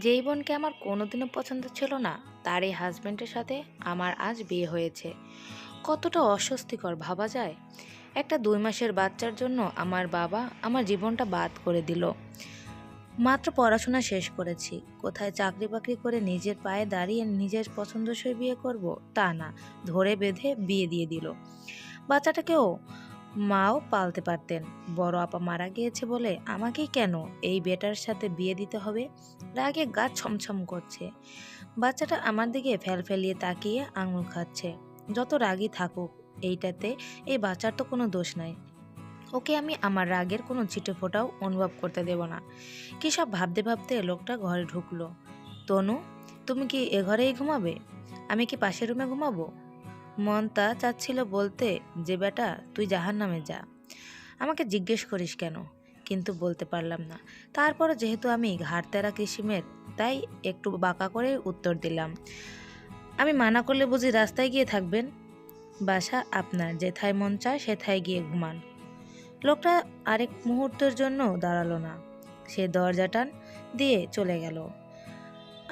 যেই বোনকে আমার কোনোদিনও পছন্দ ছিল না, তারই হাজবেন্ডের সাথে আমার আজ বিয়ে হয়েছে। কতটা অস্বস্তিকর ভাবা যায়। একটা 2 মাসের বাচ্চার জন্য আমার বাবা আমার জীবনটা বাদ করে দিল। মাত্র পড়াশোনা শেষ করেছি, কোথায় চাকরি বাকরি করে নিজের পায়ে দাঁড়িয়ে নিজের পছন্দসই বিয়ে করব তা না, ধরে বেঁধে বিয়ে দিয়ে দিল। বাচ্চাটাকেও মাও পালতে পারতেন। বড় আপা মারা গিয়েছে বলে আমাকেই কেন এই বেটার সাথে বিয়ে দিতে হবে? রাগে গা ছমছম করছে। বাচ্চাটা আমার দিকে ফেলিয়ে তাকিয়ে আঙুল খাচ্ছে। যত রাগই থাকুক, এইটাতে এই বাচ্চার তো কোনো দোষ নাই। ওকে আমি আমার রাগের কোনো ছিটে ফোঁটাও অনুভব করতে দেব না। কি সব ভাবতে ভাবতে লোকটা ঘরে ঢুকলো। তনু, তুমি কি এ ঘরেই ঘুমাবে? আমি কি পাশের রুমে ঘুমাবো? মন তা চাচ্ছিল বলতে যে বেটা তুই জাহান্নামে যা। আমাকে জিজ্ঞেস করিস কেন? কিন্তু বলতে পারলাম না। তারপর যেহেতু আমি ঘাড় তেরা কিসিমের, তাই একটু বাঁকা করে উত্তর দিলাম, আমি মানা করলে বুঝি রাস্তায় গিয়ে থাকবেন? বাসা আপনার, যেথায় মন চায় সেথায় গিয়ে ঘুমান। লোকটা আরেক মুহূর্তের জন্য দাঁড়ালো না, সে দরজা টান দিয়ে চলে গেল।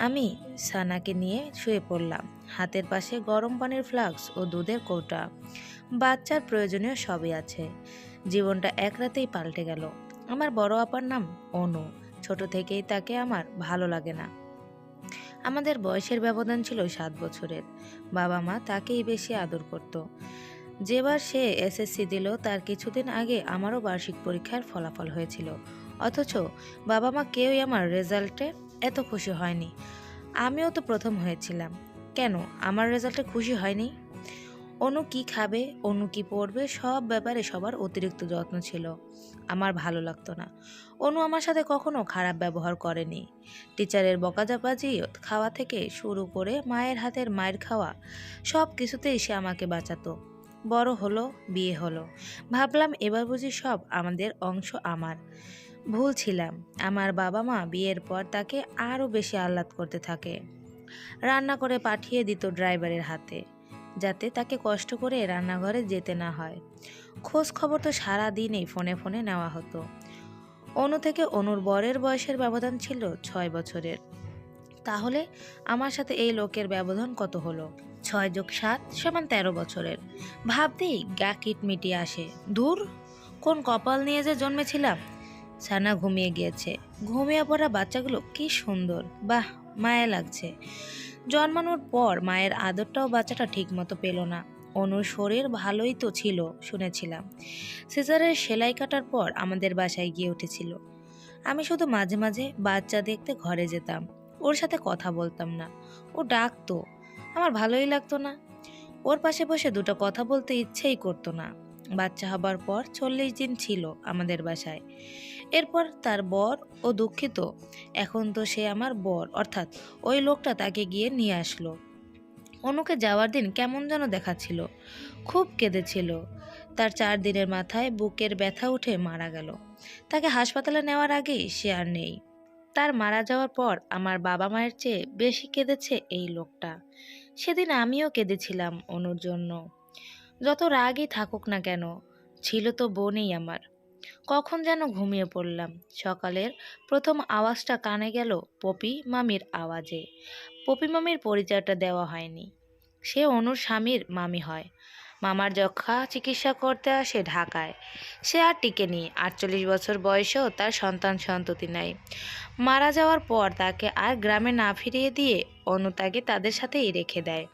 আমি সানাকে নিয়ে শুয়ে পড়লাম। হাতের পাশে গরম পানির ফ্লাক্স ও দুধের কৌটা। বাচ্চার প্রয়োজনীয় সবই আছে। জীবনটা এক রাতেই পাল্টে গেল। আমার বড় আপার নাম অনু। ছোট থেকেই তাকে আমার ভালো লাগে না। আমাদের বয়সের ব্যবধান ছিল 7 বছরের। বাবা মা তাকেই বেশি আদর করত। যেবার সে এসএসসি দিল তার কিছুদিন আগে আমারও বার্ষিক পরীক্ষার ফলাফল হয়েছিল। অথচ বাবা মা কেউই আমার রেজাল্টে এত খুশি হয়নি। আমিও তো প্রথম হয়েছিলাম, কেন আমার রেজাল্টে খুশি হয়নি? অনু কি খাবে, অনু কি পড়বে, সব ব্যাপারে সবার অতিরিক্ত যত্ন ছিল। আমার ভালো লাগতো না। অনু আমার সাথে কখনো খারাপ ব্যবহার করেনি। টিচারের বকাঝাবাজি খাওয়া থেকে শুরু করে মায়ের হাতের মায়ের খাওয়া, সব কিছুতেই সে আমাকে বাঁচাতো। বড় হলো, বিয়ে হলো, ভাবলাম এবার বুঝি সব আমাদের অংশ আমার। ভুল ছিলাম। আমার বাবা মা বিয়ের পর তাকে আরও বেশি আহ্লাদ করতে থাকে। রান্না করে পাঠিয়ে দিত ড্রাইভারের হাতে, যাতে তাকে কষ্ট করে রান্নাঘরে যেতে না হয়। খোঁজ খবর তো সারা দিনই ফোনে ফোনে নেওয়া হতো। অনু থেকে অনুর বরের বয়সের ব্যবধান ছিল 6 বছরের। তাহলে আমার সাথে এই লোকের ব্যবধান কত হলো? 6 + 7 = 13 বছরের। ভাবতেই গা কিটমিটি আসে। দূর, কোন কপাল নিয়ে যে জন্মেছিলাম। সানা ঘুমিয়ে গিয়েছে। ঘুমিয়ে পড়া বাচ্চাগুলো কি সুন্দর, বাহ, মায়া লাগছে। জন্মানোর পর মায়ের আদরটাও বাচ্চাটা ঠিক মতো পেল না। অনুর শরীর ভালোই তো ছিল শুনেছিলাম। সিজারের সেলাই কাটার পর আমাদের বাসায় গিয়ে উঠেছিল। আমি শুধু মাঝে মাঝে বাচ্চা দেখতে ঘরে যেতাম। ওর সাথে কথা বলতাম না। ও ডাকতো, আমার ভালোই লাগতো না। ওর পাশে বসে দুটো কথা বলতে ইচ্ছেই করতো না। বাচ্চা হবার পর 40 দিন ছিল আমাদের বাসায়। এরপর তার বর ও দুঃখিত। এখন তো সে আমার বর, অর্থাৎ ওই লোকটা তাকে গিয়ে নিয়ে আসলো। অনুকে যাওয়ার দিন কেমন যেন দেখাচ্ছিল। খুব কেঁদেছিল। তার 4 দিনের মাথায় বুকের ব্যথা উঠে মারা গেল। তাকে হাসপাতালে নেওয়ার আগেই সে আর নেই। তার মারা যাওয়ার পর আমার বাবা মায়ের চেয়ে বেশি কেঁদেছে এই লোকটা। সেদিন আমিও কেঁদেছিলাম অনুর জন্য। যত রাগই থাকুক না কেন, ছিল তো বোনই আমার। কখন যেন ঘুমিয়ে পড়লাম। সকালের প্রথম আওয়াজটা কানে গেল পপি মামির আওয়াজে। পপি মামির পরিচয়টা দেওয়া হয়নি। সে অনুর স্বামীর মামি হয়। মামার যক্ষা চিকিৎসা করতে আসে ঢাকায়। সে আর টিকেনি। 48 বছর বয়সেও তার সন্তান সন্ততি নাই। মারা যাওয়ার পর তাকে আর গ্রামে না ফিরিয়ে দিয়ে অনু তাকে তাদের সাথেই রেখে দেয়।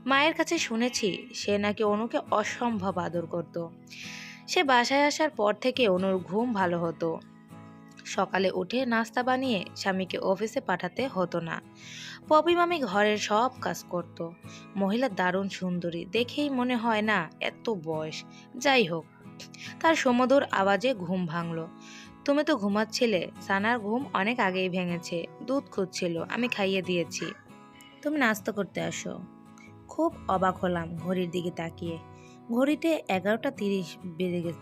মায়ের কাছে শুনেছি সে নাকি অনুকে অসম্ভব আদর করত। সে বাসায় আসার পর থেকে অনুর ঘুম ভালো হতো। সকালে উঠে নাস্তা বানিয়ে স্বামীকে অফিসে পাঠাতে হতো না। পপি মামি ঘরের সব কাজ করত। মহিলা দারুণ সুন্দরী, দেখেই মনে হয় না এত বয়স। যাই হোক, তার সুমধুর আওয়াজে ঘুম ভাঙলো। তুমি তো ঘুমাচ্ছিলে। সানার ঘুম অনেক আগেই ভেঙেছে। দুধ খুঁজছিল, আমি খাইয়ে দিয়েছি। তুমি নাস্তা করতে আসো। খুব অবাক হলাম ঘড়ির দিকে তাকিয়ে। ঘড়িতে 11টা 30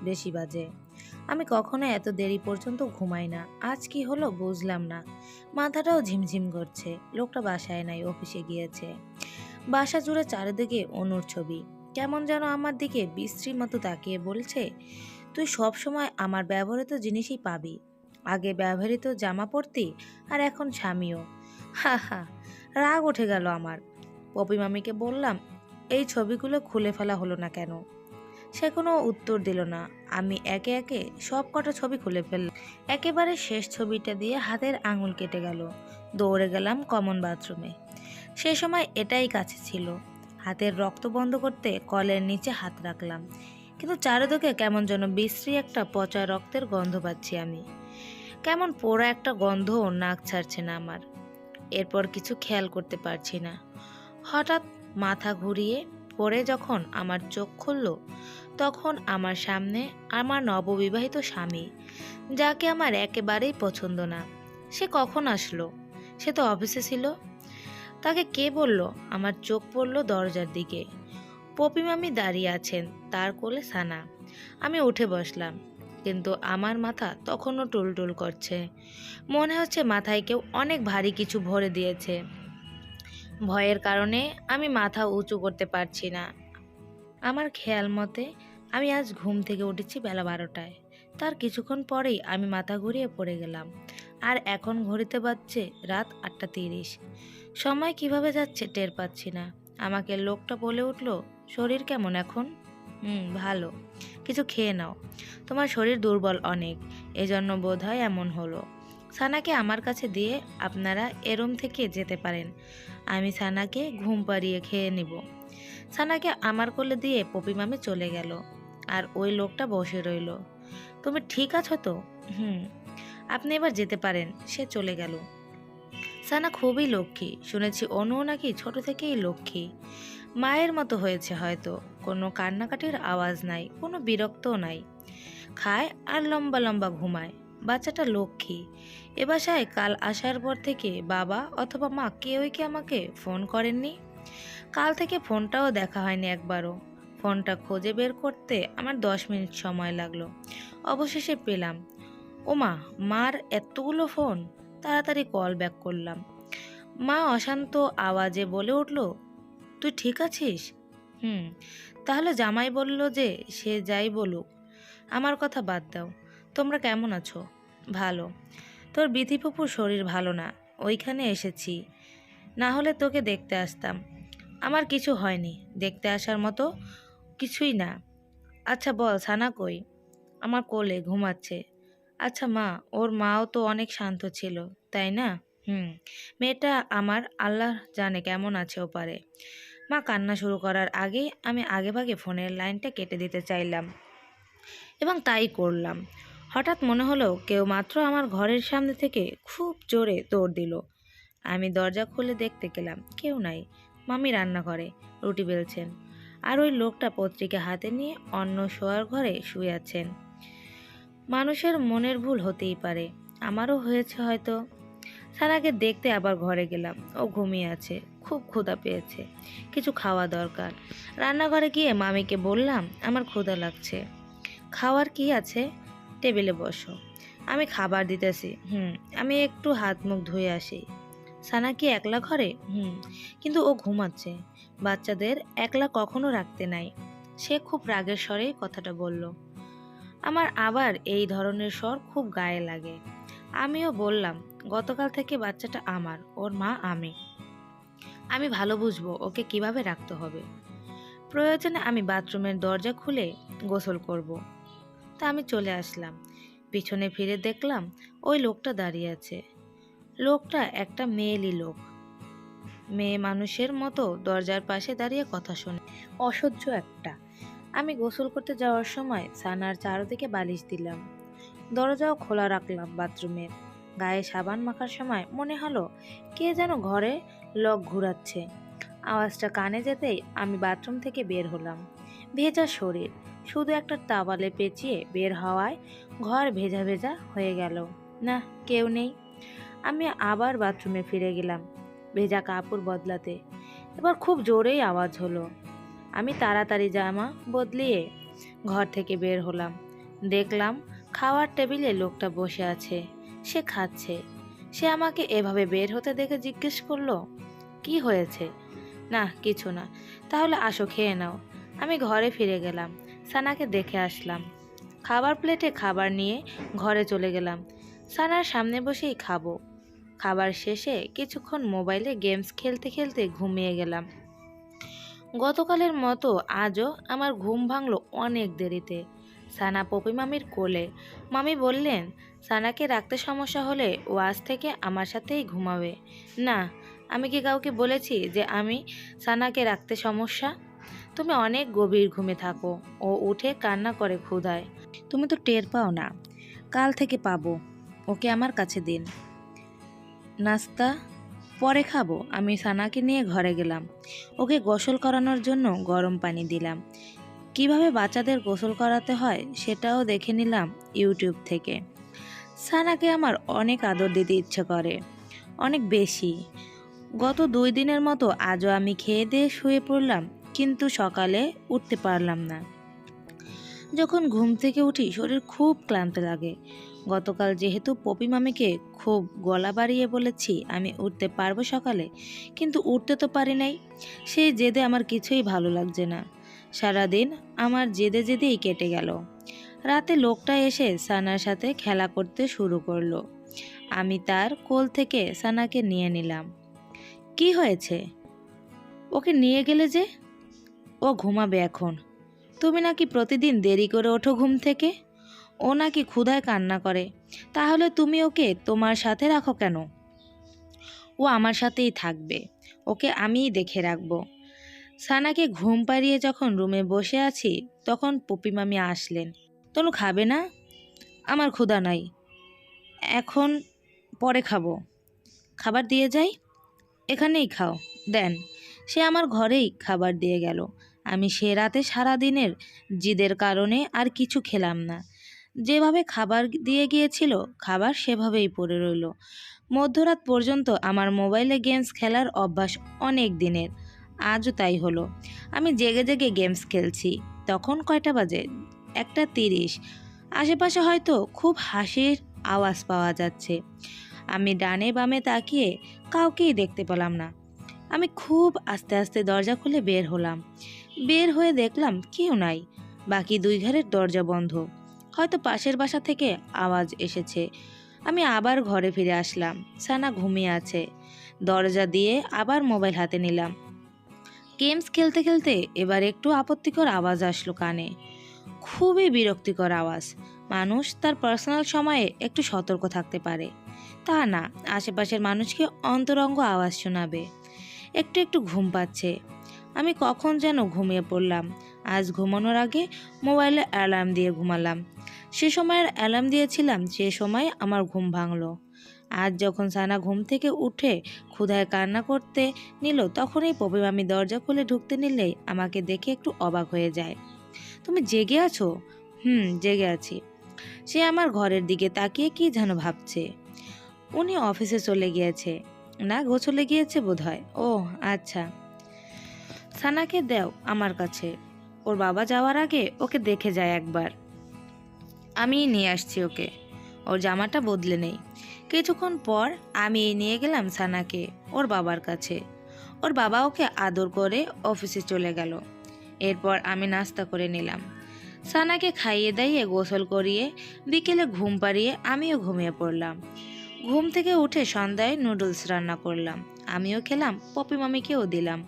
বেশি বাজে। আমি কখনো এত দেরি পর্যন্ত ঘুমাই না। আজ কি হলো বুঝলাম না। মাথাটাও ঝিমঝিম করছে। লোকটা বাসায় নাই, অফিসে গিয়েছে। বাসা জুড়ে চারিদিকে অনুর ছবি। কেমন যেন আমার দিকে বিশ্রী মতো তাকিয়ে বলছে, তুই সব সময় আমার ব্যবহৃত জিনিসই পাবি। আগে ব্যবহৃত জামা পরতি আর এখন স্বামীও। হা হা, রাগ উঠে গেল আমার। পপি মামিকে বললাম, এই ছবিগুলো খুলে ফেলা হলো না কেন? সে কোনো উত্তর দিল না। আমি একে একে সব কটা ছবি খুলে ফেললাম। একেবারে শেষ ছবিটা দিয়ে হাতের আঙুল কেটে গেল। দৌড়ে গেলাম কমন বাথরুমে। সে সময় এটাই কাছে ছিল। হাতের রক্ত বন্ধ করতে কলের নিচে হাত রাখলাম, কিন্তু চারিদিকে কেমন যেন বিশ্রী একটা পচা রক্তের গন্ধ পাচ্ছি আমি। কেমন পোড়া একটা গন্ধ নাক ছাড়ছে না আমার। এরপর কিছু খেয়াল করতে পারছি না। হঠাৎ মাথা ঘুরিয়ে পড়ে যখন আমার চোখ খুলল, তখন আমার সামনে আমার নববিবাহিত স্বামী, যাকে আমার একেবারেই পছন্দ না। সে কখন আসলো? সে তো অফিসে ছিল। তাকে কে বলল? আমার চোখ পড়ল দরজার দিকে। পপি মামি দাঁড়িয়ে আছেন, তার কোলে সানা। আমি উঠে বসলাম, কিন্তু আমার মাথা তখনও টুলটুল করছে। মনে হচ্ছে মাথায় কেউ অনেক ভারী কিছু ভরে দিয়েছে। ভয়ের কারণে আমি মাথা উঁচু করতে পারছি না। আমার খেয়াল মতে আমি আজ ঘুম থেকে উঠেছি বেলা 12টায়। তার কিছুক্ষণ পরেই আমি মাথা ঘুরিয়ে পড়ে গেলাম। আর এখন ঘড়িতে বাজছে রাত 8:30। সময় কিভাবে যাচ্ছে টের পাচ্ছি না। আমাকে লোকটা বলে উঠল, শরীর কেমন এখন? ভালো। কিছু খেয়ে নাও, তোমার শরীর দুর্বল অনেক, এজন্য বোধহয় এমন হলো। সানাকে আমার কাছে দিয়ে আপনারা এরম থেকে যেতে পারেন। আমি সানাকে ঘুম পাড়িয়ে খেয়ে নিব। সানাকে আমার কোলে দিয়ে পপি মামি চলে গেল, আর ওই লোকটা বসে রইল। তুমি ঠিক আছো তো? আপনি এবার যেতে পারেন। সে চলে গেল। সানা খুবই লক্ষ্মী, শুনেছি অনুও নাকি ছোট থেকেই লক্ষ্মী। মায়ের মতো হয়েছে হয়তো। কোনো কান্নাকাটির আওয়াজ নাই, কোনো বিরক্তও নাই। খায় আর লম্বা লম্বা ঘুমায়। বাচ্চাটা লক্ষ্মী। এ বাসায় কাল আসার পর থেকে বাবা অথবা মা কেউই কি আমাকে ফোন করেননি। কাল থেকে ফোনটাও দেখা হয়নি একবারও। ফোনটা খুঁজে বের করতে আমার 10 মিনিট সময় লাগলো। অবশেষে পেলাম। ওমা, মার এতগুলো ফোন! তাড়াতাড়ি কল ব্যাক করলাম। মা অশান্ত আওয়াজে বলে উঠল, তুই ঠিক আছিস? তাহলে জামাই বলল যে সে যাই বলুক, আমার কথা বাদ দাও। তোমরা কেমন আছো? ভালো। তোর বিথিপুপুর শরীর ভালো না, ওইখানে এসেছি। না হলে তোকে দেখতে আসতাম। আমার কিছু হয়নি, দেখতে আসার মতো কিছুই না। আচ্ছা বল, সানা কই? আমার কোলে ঘুমাচ্ছে। আচ্ছা মা, ওর মাও তো অনেক শান্ত ছিল, তাই না? মেয়েটা আমার আল্লাহ জানে কেমন আছে ও পারে। মা কান্না শুরু করার আগেই আমি আগেভাগে ফোনের লাইনটা কেটে দিতে চাইলাম, এবং তাই করলাম। হঠাৎ মনে হলো কেউ মাত্র আমার ঘরের সামনে থেকে খুব জোরে দৌড় দিল। আমি দরজা খুলে দেখতে গেলাম কেউ নাই। মামি রান্নাঘরে রুটি বেলছেন, আর ওই লোকটা পত্রিকা হাতে নিয়ে অন্য শোয়ার ঘরে শুয়ে আছেন। মানুষের মনের ভুল হতেই পারে, আমারও হয়েছে হয়তো। সারাকে দেখতে আবার ঘরে গেলাম। ও ঘুমিয়ে আছে, খুব ক্ষুধা পেয়েছে, কিছু খাওয়া দরকার। রান্নাঘরে গিয়ে মামিকে বললাম আমার ক্ষুধা লাগছে। খাওয়ার কি আছে? টেবিলে বসো, আমি খাবার দিতেছি। আমি একটু হাত মুখ ধুয়ে আসি। সানা কি একলা ঘরে? কিন্তু ও ঘুমাচ্ছে। বাচ্চাদের একলা কখনো রাখতে নাই। সে খুব রাগের স্বরে কথাটা বলল। আমার আবার এই ধরনের স্বর খুব গায়ে লাগে। আমিও বললাম, গতকাল থেকে বাচ্চাটা আমার, ওর মা আমি ভালো বুঝবো ওকে কিভাবে রাখতে হবে। প্রয়োজনে আমি বাথরুমের দরজা খুলে গোসল করব। তা আমি চলে আসলাম। পিছনে ফিরে দেখলাম ওই লোকটা দাঁড়িয়ে আছে। লোকটা একটা মেয়েলি লোক, মেয়ে মানুষের মতো দরজার পাশে দাঁড়িয়ে কথা শোনে। অসহ্য একটা। আমি গোসল করতে যাওয়ার সময় সানার চারদিকে বালিশ দিলাম, দরজাও খোলা রাখলাম বাথরুমের। গায়ে সাবান মাখার সময় মনে হলো কে যেন ঘরে লক ঘুরাচ্ছে। আওয়াজটা কানে যেতেই আমি বাথরুম থেকে বের হলাম। ভেজা শরীর, শুধু একটা তাওয়ালে পেঁচিয়ে বের হওয়ায় ঘর ভেজা ভেজা হয়ে গেল। না, কেউ নেই। আমি আবার বাথরুমে ফিরে গেলাম ভেজা কাপড় বদলাতে। এবার খুব জোরেই আওয়াজ হলো। আমি তাড়াতাড়ি জামা বদলিয়ে ঘর থেকে বের হলাম। দেখলাম খাওয়ার টেবিলে লোকটা বসে আছে, সে খাচ্ছে। সে আমাকে এভাবে বের হতে দেখে জিজ্ঞেস করলো, কি হয়েছে? না, কিছু না। তাহলে আসো, খেয়ে নাও। আমি ঘরে ফিরে গেলাম, সানাকে দেখে আসলাম। খাবার প্লেটে খাবার নিয়ে ঘরে চলে গেলাম। সানার সামনে বসেই খাবো। খাবার শেষে কিছুক্ষণ মোবাইলে গেমস খেলতে খেলতে ঘুমিয়ে গেলাম। গতকালের মতো আজও আমার ঘুম ভাঙল অনেক দেরিতে। সানা পপি মামির কোলে। মামি বললেন, সানাকে রাখতে সমস্যা হলে ও আজ থেকে আমার সাথেই ঘুমাবে। না, আমি কি কাউকে বলেছি যে আমি সানাকে রাখতে সমস্যা? তুমি অনেক গভীর ঘুমে থাকো, ও উঠে কান্না করে ক্ষুধায়। তুমি তো টের পাও না। কাল থেকে পাবো। ওকে আমার কাছে দিন। নাস্তা পরে খাবো। আমি সানাকে নিয়ে ঘরে গেলাম। ওকে গোসল করানোর জন্য গরম পানি দিলাম। কিভাবে বাচ্চাদের গোসল করাতে হয় সেটাও দেখে নিলাম ইউটিউব থেকে। সানাকে আমার অনেক আদর দিতে ইচ্ছে করে, অনেক বেশি। গত 2 দিনের মতো আজও আমি খেয়ে দিয়ে শুয়ে পড়লাম, কিন্তু সকালে উঠতে পারলাম না। যখন ঘুম থেকে উঠি শরীর খুব ক্লান্ত লাগে। গতকাল যেহেতু পপি মামিকে খুব গলা বাড়িয়ে বলেছি আমি উঠতে পারবো সকালে, কিন্তু উঠতে তো পারি নাই। সেই জেদে আমার কিছুই ভালো লাগছে না। সারাদিন আমার জেদে জেদেই কেটে গেল। রাতে লোকটা এসে সানার সাথে খেলা করতে শুরু করলো। আমি তার কোল থেকে সানাকে নিয়ে নিলাম। কি হয়েছে? ওকে নিয়ে গেলে যে? ও ঘুমাবে এখন। তুমি নাকি প্রতিদিন দেরি করে ওঠো ঘুম থেকে। ও নাকি ক্ষুধায় কান্না করে। তাহলে তুমি ওকে তোমার সাথে রাখো কেন? ও আমার সাথেই থাকবে। ওকে আমিই দেখে রাখবো। সানাকে ঘুম পাড়িয়ে যখন রুমে বসে আছি তখন পপি মামি আসলেন। তনু খাবে না? আমার ক্ষুধা নাই, এখন পরে খাবো। খাবার দিয়ে যাই? এখানেই খাও। দেন। সে আমার ঘরেই খাবার দিয়ে গেল। আমি সে রাতে সারাদিনের জিদের কারণে আর কিছু খেলাম না। যেভাবে খাবার দিয়ে গিয়েছিল খাবার সেভাবেই পড়ে রইল। মধ্যরাত পর্যন্ত আমার মোবাইলে গেমস খেলার অভ্যাস অনেক দিনের, আজও তাই হলো। আমি জেগে জেগে গেমস খেলছি। তখন কয়টা বাজে? 1:30। আশেপাশে হয়তো খুব হাসির আওয়াজ পাওয়া যাচ্ছে। আমি ডানে বামে তাকিয়ে কাউকেই দেখতে পেলাম না। আমি খুব আস্তে আস্তে দরজা খুলে বের হলাম। বের হয়ে দেখলাম কেউ নাই। বাকি 2 ঘরের দরজা বন্ধ। হয়তো পাশের বাসা থেকে আওয়াজ এসেছে। আমি আবার ঘরে ফিরে আসলাম। সানা ঘুমিয়ে আছে। দরজা দিয়ে আবার মোবাইল হাতে নিলাম। গেমস খেলতে খেলতে এবার একটু আপত্তিকর আওয়াজ আসলো কানে। খুবই বিরক্তিকর আওয়াজ। মানুষ তার পার্সোনাল সময়ে একটু সতর্ক থাকতে পারে, তা না আশেপাশের মানুষকে অন্তরঙ্গ আওয়াজ শোনাবে। একটু একটু ঘুম পাচ্ছে। আমি কখন যেন ঘুমিয়ে পড়লাম। আজ ঘুমানোর আগে মোবাইলে অ্যালার্ম দিয়ে ঘুমালাম। সে সময়ের অ্যালার্ম দিয়েছিলাম, সে সময় আমার ঘুম ভাঙলো। আজ যখন সানা ঘুম থেকে উঠে ক্ষুধায় কান্না করতে নিল তখনই পপি মামি দরজা খুলে ঢুকতে নিলেই আমাকে দেখে একটু অবাক হয়ে যায়। তুমি জেগে আছো? জেগে আছি। সে আমার ঘরের দিকে তাকিয়ে কি যেন ভাবছে। উনি অফিসে চলে গিয়েছে, না গোছলে গিয়েছে বোধহয়। ও আচ্ছা। সানাকে দাও আমার কাছে। ওর বাবা যাওয়ার আগে ওকে দেখে যায় একবার। আমি নিয়ে আসছি ওকে। ওর জামাটা বদলে নেই। কিছুক্ষণ পর আমি নিয়ে গেলাম সানাকে ওর বাবার কাছে। ওর বাবা ওকে আদর করে অফিসে চলে গেল। এরপর আমি নাস্তা করে নিলাম। সানাকে খাইয়ে দাইয়ে গোসল করিয়ে বিকেলে ঘুম পাড়িয়ে আমিও ঘুমিয়ে পড়লাম। ঘুম থেকে উঠে সন্ধ্যায় নুডলস রান্না করলাম। আমিও খেলাম, পপি মামিকেও দিলাম।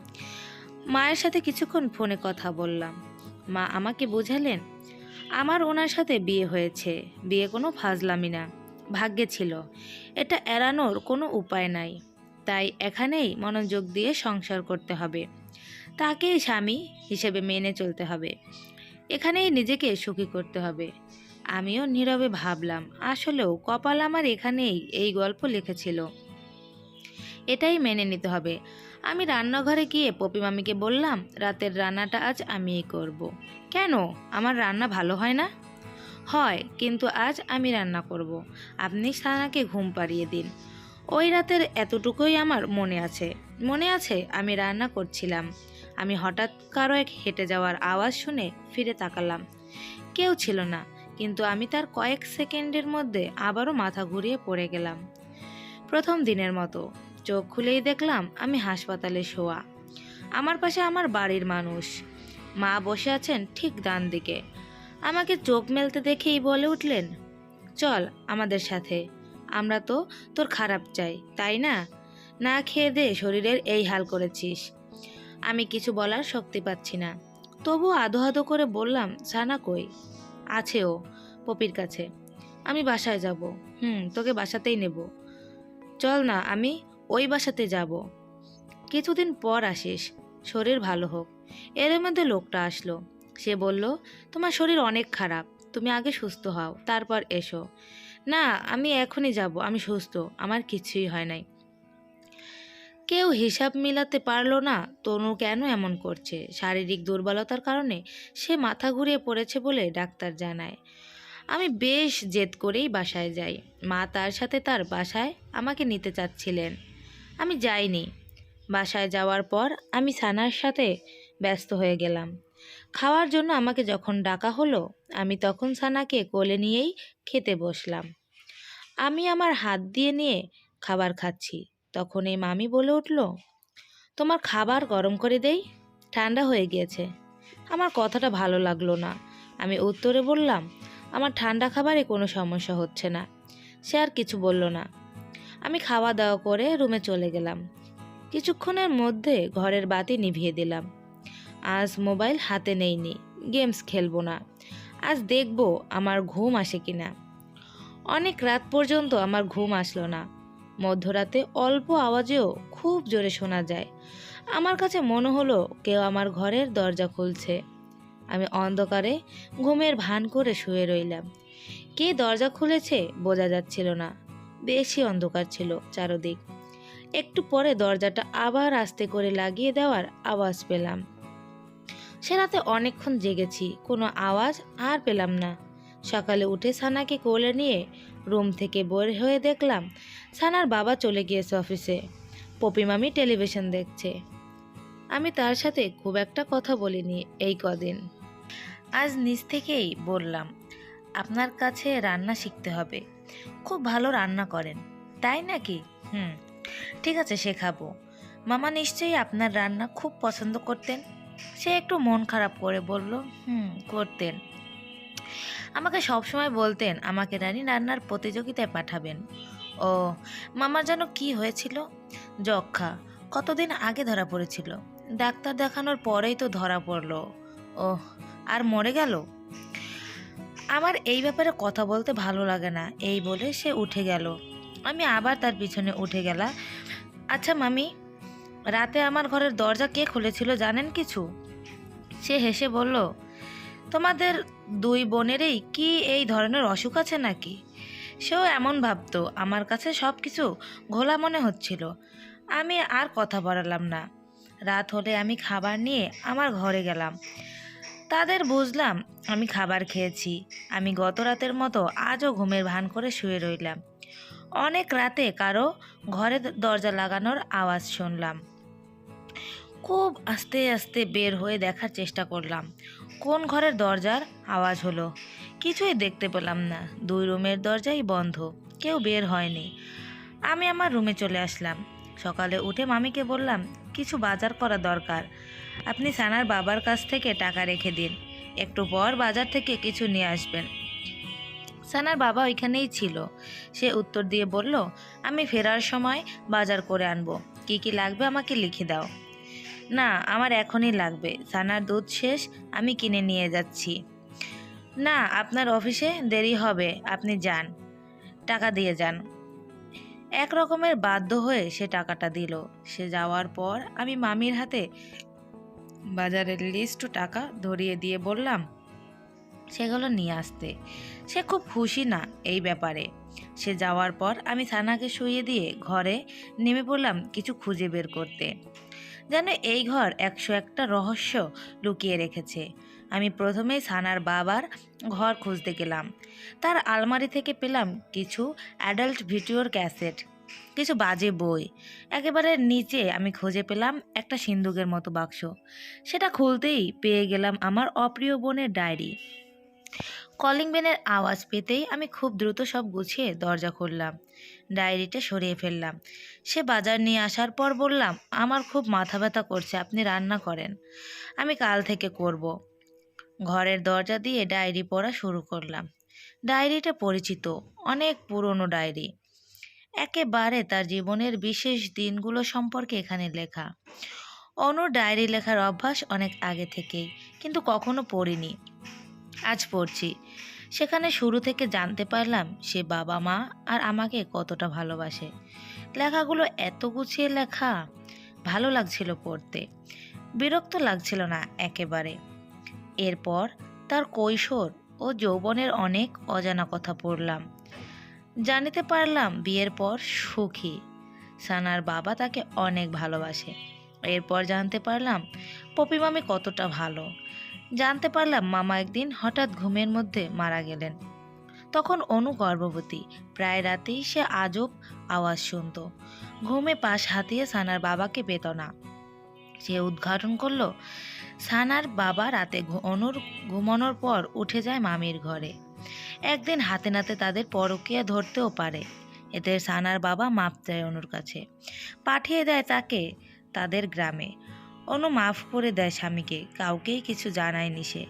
মায়ের সাথে কিছুক্ষণ ফোনে কথা বললাম। মা আমাকে বোঝালেন আমার ওনার সাথে বিয়ে হয়েছে, বিয়ে কোনো ফাজলামি না, ভাগ্যে ছিল। এটা এড়ানোর কোনো উপায় নাই। তাই এখানেই মনোযোগ দিয়ে সংসার করতে হবে, তাকেই স্বামী হিসেবে মেনে চলতে হবে, এখানেই নিজেকে সুখী করতে হবে। আমিও নীরবে ভাবলাম আসলেও কপাল আমার এখানেই এই গল্প লিখেছিল, এটাই মেনে নিতে হবে। আমি রান্নাঘরে গিয়ে পপি মামিকে বললাম রাতের রান্নাটা আজ আমিই করব। কেন, আমার রান্না ভালো হয় না? হয়, কিন্তু আজ আমি রান্না করব। আপনি সানাকে ঘুম পাড়িয়ে দিন। ওই রাতের এতটুকুই আমার মনে আছে। মনে আছে আমি রান্না করছিলাম। আমি হঠাৎ কারো এক হেঁটে যাওয়ার আওয়াজ শুনে ফিরে তাকালাম। কেউ ছিল না, কিন্তু আমি তার কয়েক সেকেন্ডের মধ্যে আবারও মাথা ঘুরিয়ে পড়ে গেলাম। প্রথম দিনের মতো চোখ খুলেই দেখলাম আমি হাসপাতালে শোয়া। আমার পাশে আমার বাড়ির মানুষ। মা বসে আছেন ঠিক ডান দিকে। আমাকে চোখ মেলতে দেখেই বলে উঠলেন, চল আমাদের সাথে। আমরা তো তোর খারাপ চাই, তাই না? না খেয়ে দে শরীরের এই হাল করেছিস। আমি কিছু বলার শক্তি পাচ্ছি না, তবু আধো আধো করে বললাম, সানা কই? আছে ও পপির কাছে। আমি বাসায় যাব। তোকে বাসাতেই নেব। চল না, আমি ওই বাসাতে যাব। কিছুদিন পর আসিস, শরীর ভালো হোক। এর মধ্যে লোকটা আসলো। সে বলল, তোমার শরীর অনেক খারাপ, তুমি আগে সুস্থ হও, তারপর এসো। না, আমি এখনই যাব, আমি সুস্থ, আমার কিছুই হয় নাই। কেউ হিসাব মিলাতে পারল না তনু কেন এমন করছে। শারীরিক দুর্বলতার কারণে সে মাথা ঘুরিয়ে পড়েছে বলে ডাক্তার জানায়। আমি বেশ জেদ করেই বাসায় যাই। মা তার সাথে তার বাসায় আমাকে নিতে চাচ্ছিলেন, আমি যাইনি। বাসায় যাওয়ার পর আমি সানার সাথে ব্যস্ত হয়ে গেলাম। খাওয়ার জন্য আমাকে যখন ডাকা হলো, আমি তখন সানাকে কোলে নিয়েই খেতে বসলাম। আমি আমার হাত দিয়ে নিয়ে খাবার খাচ্ছি, তখন এই মামি বলে উঠল, তোমার খাবার গরম করে দেই, ঠান্ডা হয়ে গিয়েছে। আমার কথাটা ভালো লাগলো না। আমি উত্তরে বললাম, আমার ঠান্ডা খাবারে কোনো সমস্যা হচ্ছে না। সে আর কিছু বলল না। আমি খাওয়া দাওয়া করে রুমে চলে গেলাম। কিছুক্ষণের মধ্যে ঘরের বাতি নিভিয়ে দিলাম। আজ মোবাইল হাতে নেইনি, গেমস খেলবো না। আজ দেখব আমার ঘুম আসে কিনা। অনেক রাত পর্যন্ত আমার ঘুম আসলো না। মধ্যরাতে অল্প আওয়াজেও খুব জোরে শোনা যায়। আমার কাছে মনে হলো কেউ আমার ঘরের দরজা খুলছে। আমি অন্ধকারে ঘুমের ভান করে শুয়ে রইলাম। কে দরজা খুলেছে বোঝা যাচ্ছিল না, বেশি অন্ধকার ছিল চারদিক। একটু পরে দরজাটা আবার আস্তে করে লাগিয়ে দেওয়ার আওয়াজ পেলাম। সে রাতে অনেকক্ষণ জেগেছি, কোনো আওয়াজ আর পেলাম না। সকালে উঠে সানাকে কোলে নিয়ে রুম থেকে বের হয়ে দেখলাম সানার বাবা চলে গিয়েছে অফিসে। পপি মামি টেলিভিশন দেখছে। আমি তার সাথে খুব একটা কথা বলিনি এই কদিন। আজ নিজ থেকেই বললাম, আপনার কাছে রান্না শিখতে হবে, খুব ভালো রান্না করেন, তাই নাকি? ঠিক আছে, শেখাবো। মামা নিশ্চয়ই আপনার রান্না খুব পছন্দ করতেন। সে একটু মন খারাপ করে বলল, করতেন। আমাকে সবসময় বলতেন আমাকে রান্নার প্রতিযোগিতায় পাঠাবেন। ও, মামার যেন কি হয়েছিল, যক্ষা, কতদিন আগে ধরা পড়েছিল। ডাক্তার দেখানোর পরেই তো ধরা পড়লো। ওহ, আর মরে গেল। আমার এই ব্যাপারে কথা বলতে ভালো লাগে না, এই বলে সে উঠে গেল। আমি আবার তার পিছনে উঠে গেলাম। আচ্ছা মামি, রাতে আমার ঘরের দরজা কে খুলেছিল জানেন কিছু? সে হেসে বলল, তোমাদের দুই বোনেরই কি এই ধরনের অসুখ আছে নাকি? সেও এমন ভাবতো। আমার কাছে সব কিছু ঘোলা মনে হচ্ছিল। আমি আর কথা বাড়ালাম না। রাত হলে আমি খাবার নিয়ে আমার ঘরে গেলাম। তাদের বুঝলাম আমি খাবার খেয়েছি। আমি গত রাতের মতো আজও ঘুমের ভান করে শুয়ে রইলাম। অনেক রাতে কারো ঘরে দরজা লাগানোর আওয়াজ শুনলাম। খুব আস্তে আস্তে বের হয়ে দেখার চেষ্টা করলাম কোন ঘরের দরজার আওয়াজ হলো। কিছুই দেখতে পেলাম না। দুই রুমের দরজাই বন্ধ, কেউ বের হয়নি। আমি আমার রুমে চলে আসলাম। সকালে উঠে মামিকে বললাম, কিছু বাজার করা দরকার, আপনি সানার বাবার কাছ থেকে টাকা রেখে দিন, একটু পর বাজার থেকে কিছু নিয়ে আসবেন। সানার বাবা ওইখানেই ছিল। সে উত্তর দিয়ে বলল, আমি ফেরার সময় বাজার করে আনবো, কি কি লাগবে আমাকে লিখে দাও। না, আমার এখনই লাগবে, সানার দুধ শেষ, আমি কিনে নিয়ে যাচ্ছি। না, আপনার অফিসে দেরি হবে, আপনি যান, টাকা দিয়ে যান। এক রকমের বাধ্য হয়ে সে টাকাটা দিল। সে যাওয়ার পর আমি মামির হাতে বাজারের লিস্ট টাকা ধরিয়ে দিয়ে বললাম সেগুলো নিয়ে আসতে। সে খুব খুশি না এই ব্যাপারে। সে যাওয়ার পর আমি সানাকে শুইয়ে দিয়ে ঘরে নেমে পড়লাম কিছু খুঁজে বের করতে। যেন এই ঘর 101টা রহস্য লুকিয়ে রেখেছে। আমি প্রথমেই সানার বাবার ঘর খুঁজতে গেলাম। তার আলমারি থেকে পেলাম কিছু অ্যাডাল্ট ভিডিওর ক্যাসেট, কিছু বাজে বই। একেবারে নিচে আমি খুঁজে পেলাম একটা সিন্দুকের মতো বাক্স। সেটা খুলতেই পেয়ে গেলাম আমার অপ্রিয় বোনের ডায়েরি। কলিং বেলের আওয়াজ পেতেই আমি খুব দ্রুত সব গুছিয়ে দরজা খুললাম, ডায়েরিটা সরিয়ে ফেললাম। সে বাজার নিয়ে আসার পর বললাম, আমার খুব মাথা ব্যথা করছে, আপনি রান্না করেন, আমি কাল থেকে করব। ঘরের দরজা দিয়ে ডায়েরি পড়া শুরু করলাম। ডায়েরিটা পরিচিত, অনেক পুরনো ডায়েরি। একেবারে তার জীবনের বিশেষ দিনগুলো সম্পর্কে এখানে লেখা। অনুর ডায়েরি লেখার অভ্যাস অনেক আগে থেকেই, কিন্তু কখনো পড়িনি। আজ পড়ছি। সেখানে শুরু থেকে জানতে পারলাম সে বাবা মা আর আমাকে কতটা ভালোবাসে। লেখাগুলো এত গুছিয়ে লেখা, ভালো লাগছিল পড়তে, বিরক্ত লাগছিল না একেবারে। এরপর তার কৈশোর ও যৌবনের অনেক অজানা কথা পড়লাম। জানিতে পারলাম বিয়ের পর সুখী, সানার বাবা তাকে অনেক ভালোবাসে। এরপর জানতে পারলাম পপি মামি কতটা ভালো। জানতে পারলাম মামা একদিন হঠাৎ ঘুমের মধ্যে মারা গেলেন। তখন অনু গর্ভবতী। প্রায় রাতেই সে আজব আওয়াজ শুনত। ঘুমে পাশ হাতিয়ে সানার বাবাকে পেত না। সে উদ্ঘাটন করলো সানার বাবা রাতে অনুর ঘুমানোর পর উঠে যায় মামির ঘরে। একদিন হাতে নাতে তাদের পরকীয়া ধরতেও পারে। এতে সানার বাবা মাপ চায় অনুর কাছে, পাঠিয়ে দেয় তাকে তাদের গ্রামে। অনু মাফ করে দেয় স্বামীকে, কাউকেই কিছু জানায়নি সে।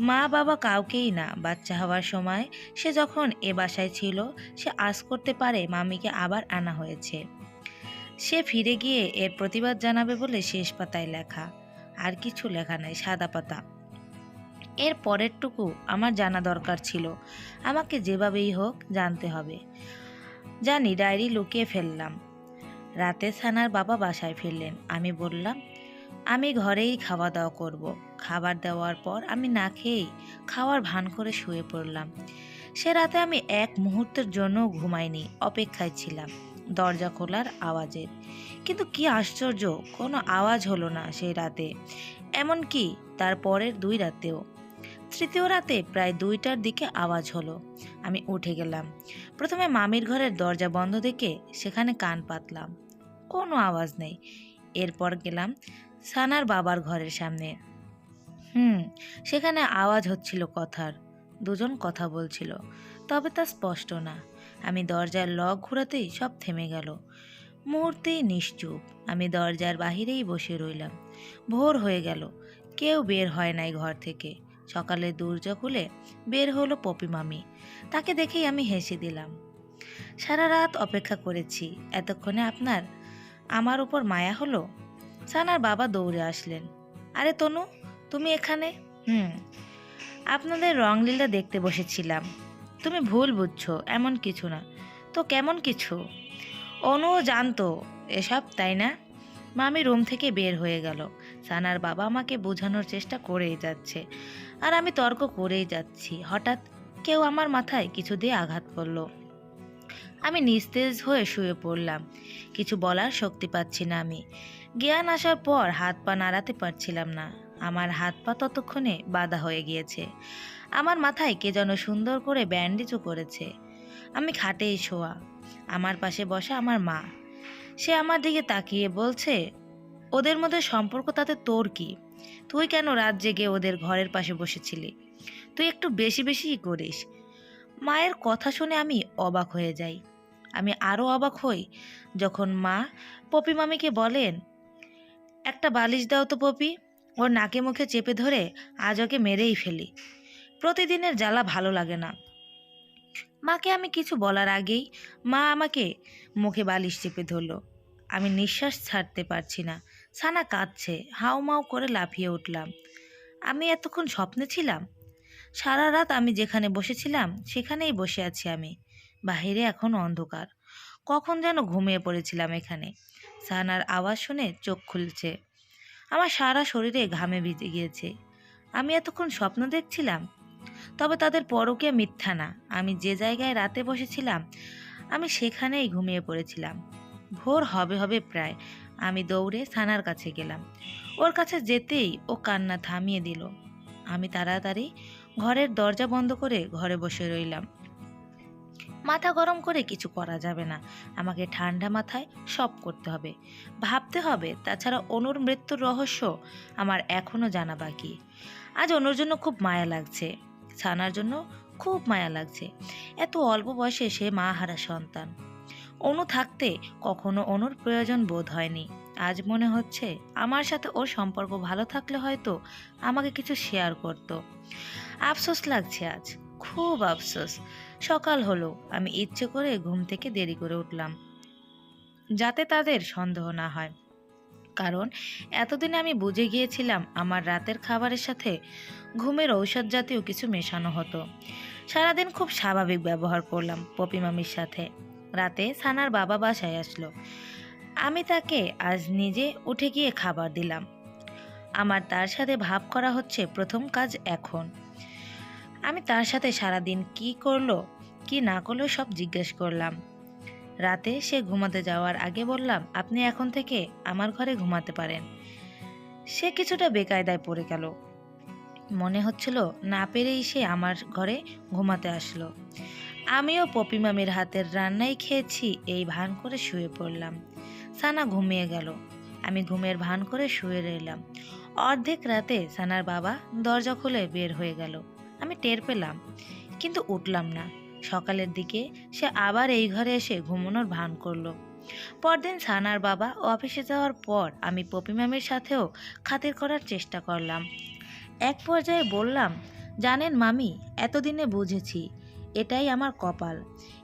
মা বাবা কাউকেই না। বাচ্চা হওয়ার সময় সে যখন এ বাসায় ছিল, সে আজ করতে পারে মামিকে আবার আনা হয়েছে। সে ফিরে গিয়ে এর প্রতিবাদ জানাবে বলে শেষ পাতায় লেখা। আর কিছু লেখা নাই, সাদা পাতা। এর পরেরটুকু আমার জানা দরকার ছিল। আমাকে যেভাবেই হোক জানতে হবে। জানি ডায়েরি লুকিয়ে ফেললাম। রাতে সানার বাবা বাসায় ফিরলেন। আমি বললাম আমি ঘরেই খাওয়া দাওয়া করব। খাবার দেওয়ার পর আমি না খেয়েই খাওয়ার ভান করে শুয়ে পড়লাম। সে রাতে আমি এক মুহূর্তের জন্য ঘুমাইনি, অপেক্ষায় ছিলাম দরজা খোলার আওয়াজের। কিন্তু কি আশ্চর্য, কোনো আওয়াজ হলো না সেই রাতে, এমনকি তার পরের 2 রাতেও। তৃতীয় রাতে প্রায় 2টার দিকে আওয়াজ হলো। আমি উঠে গেলাম। প্রথমে মামির ঘরের দরজা বন্ধ দেখে সেখানে কান পাতলাম, কোনো আওয়াজ নেই। এরপর গেলাম সানার বাবার ঘরের সামনে। সেখানে আওয়াজ হচ্ছিল কথার। দুজন কথা বলছিল, তবে তা স্পষ্ট না। আমি দরজার লক ঘোরাতেই সব থেমে গেল। মুহূর্তেই নিশ্চুপ। আমি দরজার বাহিরেই বসে রইলাম। ভোর হয়ে গেল, কেউ বের হয় নাই ঘর থেকে। সকালে দরজা খুলে বের হলো পপি মামি। তাকে দেখেই আমি হেসে দিলাম। সারা রাত অপেক্ষা করেছি, এতক্ষণে আপনার আমার উপর মায়া হলো। সানার বাবা দৌড়ে আসলেন। আরে তনু, তুমি এখানে? আপনাদের রংলীলা দেখতে বসেছিলাম। তুমি ভুল বুঝছো, এমন কিছু না। তো কেমন কিছু? অনুও জানতো এসব, তাই না? মামি রুম থেকে বের হয়ে গেল। সানার বাবা আমাকে বোঝানোর চেষ্টা করেই যাচ্ছে, আর আমি তর্ক করেই যাচ্ছি। হঠাৎ কেউ আমার মাথায় কিছু দিয়ে আঘাত করলো। আমি নিস্তেজ হয়ে শুয়ে পড়লাম। কিছু বলার শক্তি পাচ্ছি না আমি। জ্ঞান আসার পর হাত পা নাড়াতে পারছিলাম না। আমার হাত পা ততক্ষণে বাঁধা হয়ে গিয়েছে। আমার মাথায় কে যেন সুন্দর করে ব্যান্ডেজও করেছে। আমি খাটেই শোয়া, আমার পাশে বসা আমার মা। সে আমার দিকে তাকিয়ে বলছে, ওদের মধ্যে সম্পর্ক তাতে তোর কি? তুই কেন রাত জেগে ওদের ঘরের পাশে বসেছিলি? তুই একটু বেশি বেশিই করিস। মায়ের কথা শুনে আমি অবাক হয়ে যাই। আমি আরও অবাক হই যখন মা পপি মামিকে বলেন, একটা বালিশ দাও তো পপি, ওর নাকে মুখে চেপে ধরে আজ ওকে মেরেই ফেলি। প্রতিদিনের জ্বালা ভালো লাগে না। মাকে আমি কিছু বলার আগেই মা আমাকে মুখে বালিশ চেপে ধরল। আমি নিঃশ্বাস ছাড়তে পারছি না। সানা কাঁদছে। হাউমাউ করে লাফিয়ে উঠলাম। আমি এতক্ষণ স্বপ্নে ছিলাম? সারা রাত আমি যেখানে বসেছিলাম সেখানেই বসে আছি আমি। বাহিরে এখন অন্ধকার। কখন যেন ঘুমিয়ে পড়েছিলাম এখানে। সানার আওয়াজ শুনে চোখ খুলছে। আমার সারা শরীরে ঘামে ভিজে গিয়েছে। আমি এতক্ষণ স্বপ্ন দেখছিলাম? তবে তাদের পরকীয়া মিথ্যা না। আমি যে জায়গায় রাতে বসেছিলাম আমি সেখানেই ঘুমিয়ে পড়েছিলাম। ভোর হবে হবে প্রায়। আমি দৌড়ে সানার কাছে গেলাম। ওর কাছে যেতেই ও কান্না থামিয়ে দিল। আমি তাড়াতাড়ি ঘরের দরজা বন্ধ করে ঘরে বসে রইলাম। মাথা গরম করে কিছু করা যাবে না। আমাকে ঠান্ডা মাথায় সব করতে হবে, ভাবতে হবে। তাছাড়া অনুর মৃত্যুর রহস্য আমার এখনো জানা বাকি। আজ অনুর জন্য খুব মায়া লাগছে, সানার জন্য খুব মায়া লাগছে। এত অল্প বয়সে সে মা হারা সন্তান। অনু থাকতে কখনো অনুর প্রয়োজন বোধ হয়নি। আজ মনে হচ্ছে আমার সাথে ওর সম্পর্ক ভালো থাকলে হয়তো আমাকে কিছু শেয়ার করতো। আফসোস লাগছে আজ, খুব আফসোস। সকাল হলো, আমি ইচ্ছে করে ঘুম থেকে দেরি করে উঠলাম, যাতে তাদের সন্দেহ না হয়। কারণ এতদিনে আমি বুঝে গিয়েছিলাম আমার রাতের খাবারের সাথে ঘুমের ঔষধ জাতীয় কিছু মেশানো হতো। সারাদিন খুব স্বাভাবিক ব্যবহার করলাম পপি মামির সাথে। রাতে সানার বাবা বাসায় আসলো। আমি তাকে আজ নিজে উঠে গিয়ে খাবার দিলাম। আমার তার সাথে ভাব করা হচ্ছে প্রথম কাজ এখন। আমি তার সাথে সারাদিন কি করলো কি না করলো সব জিজ্ঞেস করলাম। রাতে সে ঘুমাতে যাওয়ার আগে বললাম, আপনি এখন থেকে আমার ঘরে ঘুমাতে পারেন। সে কিছুটা বেকায়দায় পড়ে গেল। মনে হচ্ছিল না পেরেই সে আমার ঘরে ঘুমাতে আসলো। আমিও পপি মামির হাতের রান্নাই খেয়েছি এই ভান করে শুয়ে পড়লাম। সানা ঘুমিয়ে গেল। আমি ঘুমের ভান করে শুয়ে রইলাম। অর্ধেক রাতে সানার বাবা দরজা খুলে বের হয়ে গেল। আমি টের পেলাম, কিন্তু উঠলাম না। সকালের দিকে সে আবার এই ঘরে এসে ঘুমানোর ভান করলো। পরদিন সানার বাবা অফিসে যাওয়ার পর আমি পপি ম্যামের সাথেও খাতির করার চেষ্টা করলাম। এক পর্যায়ে বললাম, জানেন মামি, এতদিনে বুঝেছি এটাই আমার কপাল,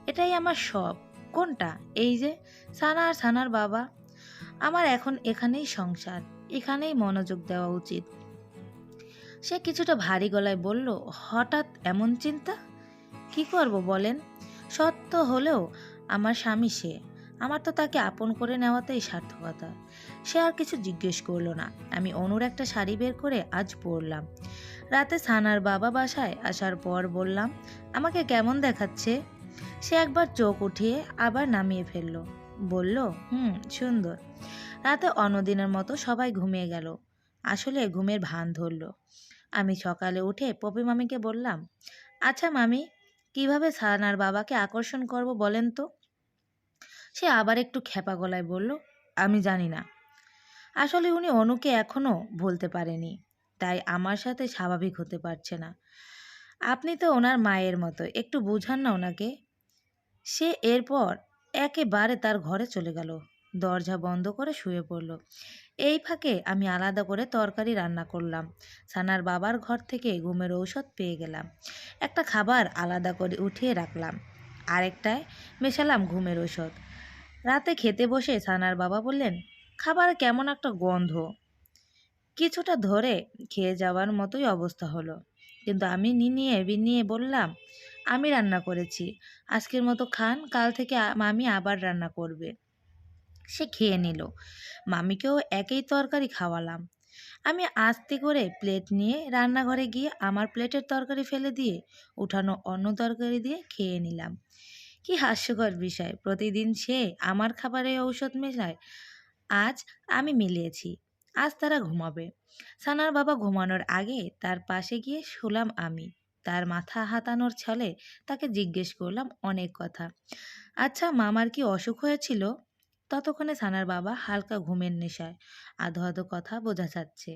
এটাই আমার সব। কোনটা? এই যে সানা আর সানার বাবা। আমার এখন এখানেই সংসার, এখানেই মনোযোগ দেওয়া উচিত। সে কিছুটা ভারী গলায় বলল, হঠাৎ এমন চিন্তা? কি করব বলেন? সত্য হলেও আমার স্বামী সে। আমার তো তাকে আপন করে নেওয়াতেই সার্থকতা। সে আর কিছু জিজ্ঞেস করলো না। আমি অনুর একটা শাড়ি বের করে আজ পরলাম। রাতে সানার বাবা বাসায় আসার পর বললাম, আমাকে কেমন দেখাচ্ছে? সে একবার চোখ উঠিয়ে আবার নামিয়ে ফেললো। বলল, সুন্দর। রাতে অন্যদিনের মতো সবাই ঘুমিয়ে গেল। আসলে ঘুমের ভান ধরলো। আমি সকালে উঠে পপি মামিকে বললাম, আচ্ছা মামি, কিভাবে সানার বাবাকে আকর্ষণ করব বলেন তো? সে আবার একটু খেপা গলায় বলল, আমি জানি না। আসলে উনি অনুকে এখনো বলতে পারেনি, তাই আমার সাথে স্বাভাবিক হতে পারছে না। আপনি তো ওনার মায়ের মতো, একটু বুঝান না ওনাকে। সে এরপর একেবারে তার ঘরে চলে গেল, দরজা বন্ধ করে শুয়ে পড়ল। এই ফাঁকে আমি আলাদা করে তরকারি রান্না করলাম। সানার বাবার ঘর থেকে ঘুমের ঔষধ পেয়ে গেলাম। একটা খাবার আলাদা করে উঠিয়ে রাখলাম, আরেকটায় মেশালাম ঘুমের ঔষধ। রাতে খেতে বসে সানার বাবা বললেন, খাবার কেমন একটা গন্ধ। কিছুটা ধরে খেয়ে যাওয়ার মতোই অবস্থা হলো, কিন্তু আমি নিনিয়ে বিনিয়ে বললাম, আমি রান্না করেছি, আজকের মতো খান, কাল থেকে মামি আবার রান্না করবে। সে খেয়ে নিল। মামিকেও একই তরকারি খাওয়ালাম। আমি আস্তে করে প্লেট নিয়ে রান্নাঘরে গিয়ে আমার প্লেটের তরকারি ফেলে দিয়ে উঠানো অন্য তরকারি দিয়ে খেয়ে নিলাম। কি হাস্যকর বিষয়, প্রতিদিন সে আমার খাবারে ঔষধ মেশায়, আজ আমি মিলিয়েছি। আজ তারা ঘুমাবে। সানার বাবা ঘুমানোর আগে তার পাশে গিয়ে শুলাম আমি। তার মাথা হাতানোর ছলে তাকে জিজ্ঞেস করলাম অনেক কথা। আচ্ছা, মামার কি অসুখ হয়েছিল? ততক্ষণে সানার বাবা হালকা ঘুমের নেশায়, আধো আধো কথা বোঝা যাচ্ছে।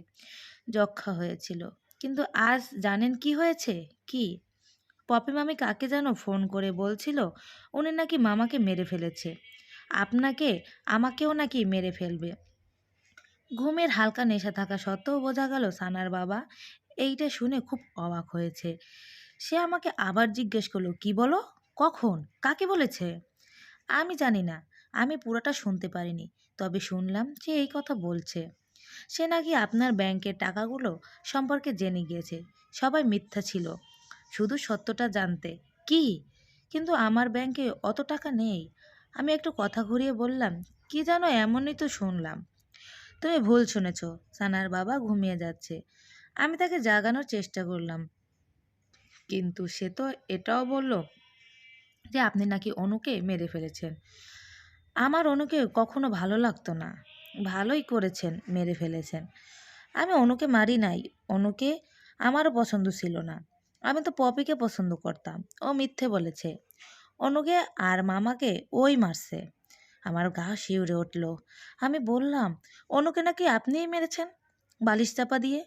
যক্ষা হয়েছিল। কিন্তু আজ জানেন কি হয়েছে? কি? পপি মামি কাকে যেন ফোন করে বলছিল উনি নাকি মামাকে মেরে ফেলেছে, আপনাকে, আমাকেও নাকি মেরে ফেলবে। ঘুমের হালকা নেশা থাকা সত্ত্বেও বোঝা গেল সানার বাবা এইটা শুনে খুব অবাক হয়েছে। সে আমাকে আবার জিজ্ঞেস করলো, কি বলো? কখন? কাকে বলেছে? আমি জানি না, আমি পুরোটা শুনতে পারিনি, তবে শুনলাম যে এই কথা বলছে। সে নাকি আপনার ব্যাংকের টাকাগুলো সম্পর্কে জেনে গিয়েছে, সবাই মিথ্যা ছিল, শুধু সত্যটা জানতে। কি? কিন্তু আমার ব্যাংকে অত টাকা নেই। আমি একটু কথা ঘুরিয়ে বললাম, কি জানো, এমনই তো শুনলাম। তুমি ভুল শুনেছ, সানার বাবা ঘুমিয়ে যাচ্ছে। আমি তাকে জাগানোর চেষ্টা করলাম, কিন্তু সে তো এটাও বলল যে আপনি নাকি অনুকে মেরে ফেলেছেন। আমার অনুকে কখনো ভালো লাগতো না। ভালোই করেছেন, মেরে ফেলেছেন। আমি অনুকে মারি নাই। অনুকে আমারও পছন্দ ছিল না। আমি তো পপিকে পছন্দ করতাম। ও মিথ্যে বলেছে। অনুকে আর মামাকে ওই মারছে। আমার গা শিউরে উঠল। আমি বললাম, অনুকে নাকি আপনিই মেরেছেন, বালিশ চাপা দিয়ে।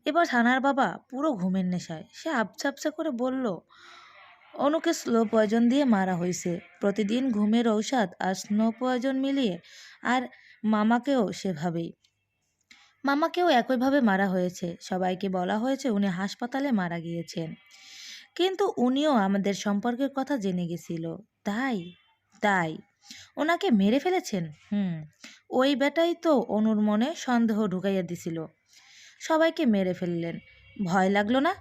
এবার থানার বাবা পুরো ঘুমের নেশায়, সে আবছা আবছা করে বলল, অনুকে স্লো পয়জন দিয়ে মারা হয়েছে। প্রতিদিন ঘুমের ঔষধ আর স্নো পয়জন মিলিয়ে। আর মামাকেও সেভাবেই। মামাকেও একইভাবে মারা হয়েছে। সবাইকে বলা হয়েছে উনি হাসপাতালে মারা গিয়েছেন। কিন্তু উনিও আমাদের সম্পর্কের কথা জেনে গেছিল। তাই তাই ওনাকে মেরে ফেলেছেন। হুম, ওই বেটাই তো অনুর মনে সন্দেহ ঢুকাইয়া দিছিল। সবাইকে মেরে ফেললেন, ভয় লাগলো না?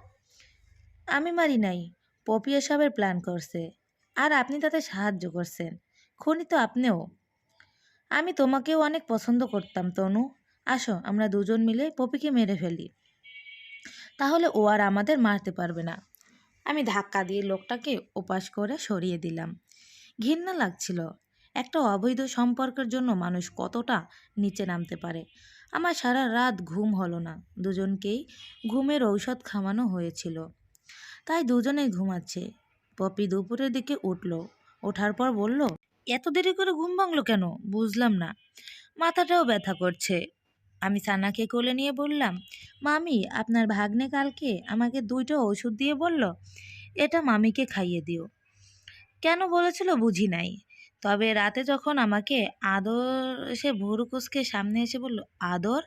আমি মারি নাই, পপি এসবের প্ল্যান করছে। আর আপনি তাতে সাহায্য করছেন। খুনি তো আপনিও। আমি তোমাকেও অনেক পছন্দ করতাম তনু। আসো আমরা দুজন মিলে পপিকে মেরে ফেলি, তাহলে ও আর আমাদের মারতে পারবে না। আমি ধাক্কা দিয়ে লোকটাকে ওপাশ করে সরিয়ে দিলাম। ঘৃণা লাগছিল। একটা অবৈধ সম্পর্কের জন্য মানুষ কতটা নিচে নামতে পারে। আমার সারা রাত ঘুম হলো না। দুজনকেই ঘুমের ঔষধ খাওয়ানো হয়েছিল, তাই দুজনেই ঘুমাচ্ছে। পপি দুপুরের দিকে উঠল। ওঠার পর বলল, এত দেরি করে ঘুম ভাঙলো কেন? বুঝলাম না, মাথাটাও ব্যথা করছে। আমি সানাকে কোলে নিয়ে বললাম, মামি, আপনার ভাগ্নে কালকে আমাকে 2টা ওষুধ দিয়ে বলল এটা মামিকে খাইয়ে দিও। কেন বলেছিল বুঝি নাই, তবে রাতে যখন আমাকে আদর এসে ভুরু কুঁচকে সামনে এসে বলল, আদর?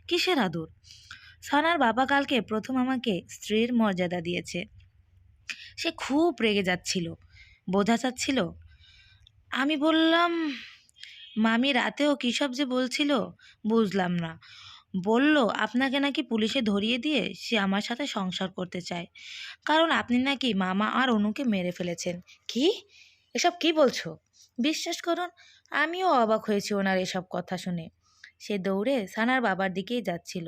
কিসের আদর? সানার বাবা কালকে প্রথম আমাকে স্ত্রীর মর্যাদা দিয়েছে। সে খুব রেগে যাচ্ছিল, বোঝা যাচ্ছিল। আমি বললাম, মামি রাতেও কী সব যে বলছিল, বুঝলাম না। বলল আপনাকে নাকি পুলিশে ধরিয়ে দিয়ে সে আমার সাথে সংসার করতে চায়, কারণ আপনি নাকি মামা আর অনুকে মেরে ফেলেছেন। কি? এসব কি বলছো? বিশ্বাস করুন, আমিও অবাক হয়েছি ওনার এসব কথা শুনে। সে দৌড়ে সানার বাবার দিকেই যাচ্ছিল।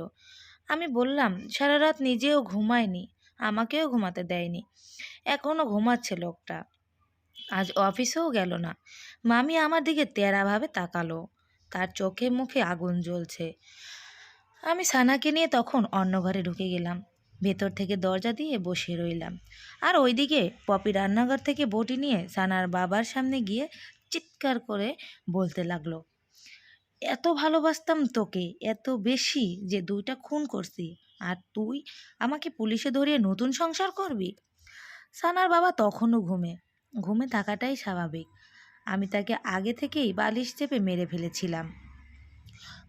আমি বললাম, সারা রাত নিজেও ঘুমায়নি, আমাকেও ঘুমাতে দেয়নি, এখনও ঘুমাচ্ছে লোকটা। আজ অফিসেও গেল না। মামি আমার দিকে তেরাভাবে তাকালো, তার চোখে মুখে আগুন জ্বলছে। আমি সানাকে নিয়ে তখন অন্য ঘরে ঢুকে গেলাম। ভেতর থেকে দরজা দিয়ে বসে রইলাম। আর ওইদিকে পপি রান্নাঘর থেকে বটি নিয়ে সানার বাবার সামনে গিয়ে চিৎকার করে বলতে লাগলো, এত ভালোবাসতাম তোকে, এত বেশি যে 2টা খুন করছি, আর তুই আমাকে পুলিশে ধরিয়ে নতুন সংসার করবি? সানার বাবা তখনও ঘুমে। ঘুমে থাকাটাই স্বাভাবিক। আমি তাকে আগে থেকেই বালিশ চেপে মেরে ফেলেছিলাম।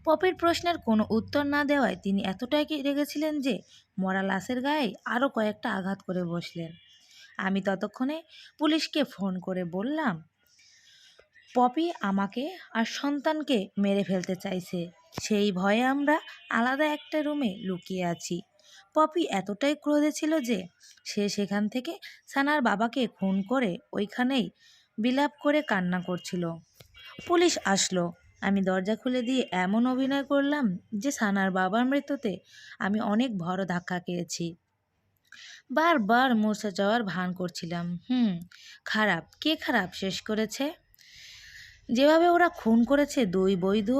পপির প্রশ্নের কোনো উত্তর না দেওয়ায় তিনি এতটাই রেগেছিলেন যে মরা লাশের গায়ে আরও কয়েকটা আঘাত করে বসলেন। আমি ততক্ষণে পুলিশকে ফোন করে বললাম, পপি আমাকে আর সন্তানকে মেরে ফেলতে চাইছে। সেই ভয়ে আমরা আলাদা একটা রুমে লুকিয়ে আছি। পপি এতটাই ক্রোধে ছিল যে সে সেখান থেকে সানার বাবাকে খুন করে ওইখানেই বিলাপ করে কান্না করছিল। পুলিশ আসলো। আমি দরজা খুলে দিয়ে এমন অভিনয় করলাম যে সানার বাবার মৃত্যুতে আমি অনেক বড় ধাক্কা খেয়েছি। বারবার মূর্ছা যাওয়ার ভান করছিলাম। খারাপ, কে খারাপ শেষ করেছে? যেভাবে ওরা খুন করেছে 2 বৈধ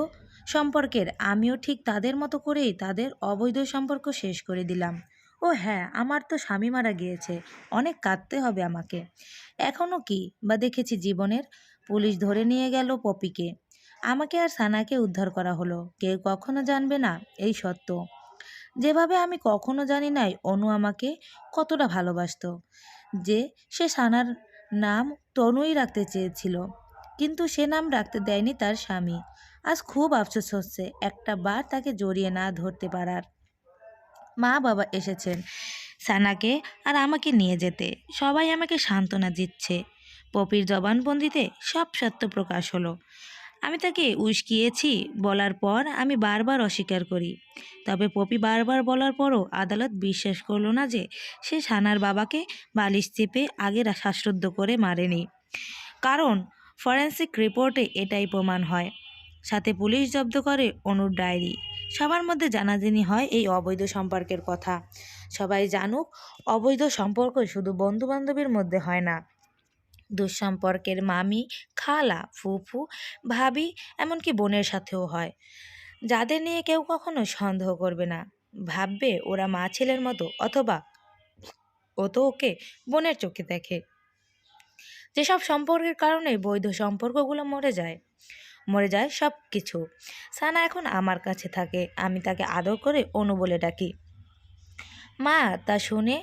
সম্পর্কের, আমিও ঠিক তাদের মতো করেই তাদের অবৈধ সম্পর্ক শেষ করে দিলাম। ও হ্যাঁ, আমার তো স্বামী মারা গিয়েছে, অনেক কাঁদতে হবে আমাকে। এখনও কি বা দেখেছি জীবনের? পুলিশ ধরে নিয়ে গেল পপিকে, আমাকে আর সানাকে উদ্ধার করা হলো। কেউ কখনো জানবে না এই সত্য, যেভাবে আমি কখনো জানি নাই অনু আমাকে কতটা ভালোবাসতো, যে সে সানার নাম তনুই রাখতে চেয়েছিল, কিন্তু সে নাম রাখতে দেয়নি তার স্বামী। আজ খুব আফসোস হচ্ছে একটা বার তাকে জড়িয়ে না ধরতে পারার। মা বাবা এসেছেন সানাকে আর আমাকে নিয়ে যেতে। সবাই আমাকে সান্ত্বনা দিচ্ছে। পপির জবানবন্দিতে সব সত্য প্রকাশ হলো। আমি তাকে উস্কিয়েছি বলার পর আমি বারবার অস্বীকার করি। তবে পপি বারবার বলার পরও আদালত বিশ্বাস করলো না যে সে সানার বাবাকে বালিশ চেপে আগে শ্বাসরুদ্ধ করে মারেনি, কারণ ফরেন্সিক রিপোর্টে এটাই প্রমাণ হয়। সাথে পুলিশ জব্দ করে অনুর ডায়েরি। সবার মধ্যে জানাজানি হয় এই অবৈধ সম্পর্কের কথা। সবাই জানুক, অবৈধ সম্পর্ক শুধু বন্ধুবান্ধবের মধ্যে হয় না, দুঃসম্পর্কের মামি, খালা, ফুফু, ভাবি, এমনকি বোনের সাথেও হয়, যাদের নিয়ে কেউ কখনো সন্দেহ করবে না। ভাববে ওরা মা ছেলের মতো, অথবা ও তো ওকে বোনের চোখে দেখে। যেসব সম্পর্কের কারণে বৈধ সম্পর্কগুলো মরে যায় সব কিছু। সানা এখন আমার কাছে থাকে। আমি তাকে আদর করে অনু বলে ডাকি। মা তা শুনে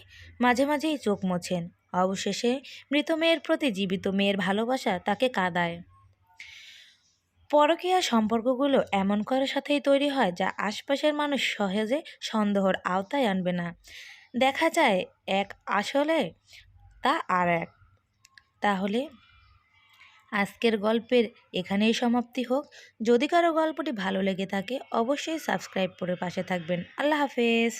মাঝে মাঝেই চোখ মোছেন। অবশেষে মৃত মেয়ের প্রতি জীবিত মেয়ের ভালোবাসা তাকে কাঁদায়। পরকীয়া সম্পর্কগুলো এমন কারোর সাথেই তৈরি হয় যা আশপাশের মানুষ সহজে সন্দেহর আওতায় আনবে না। দেখা যায় এক আসলে তা আর এক। তাহলে আজকের গল্পের এখানেই সমাপ্তি হোক। যদি কারো গল্পটি ভালো লেগে থাকে অবশ্যই সাবস্ক্রাইব করে পাশে থাকবেন। আল্লাহ হাফেজ।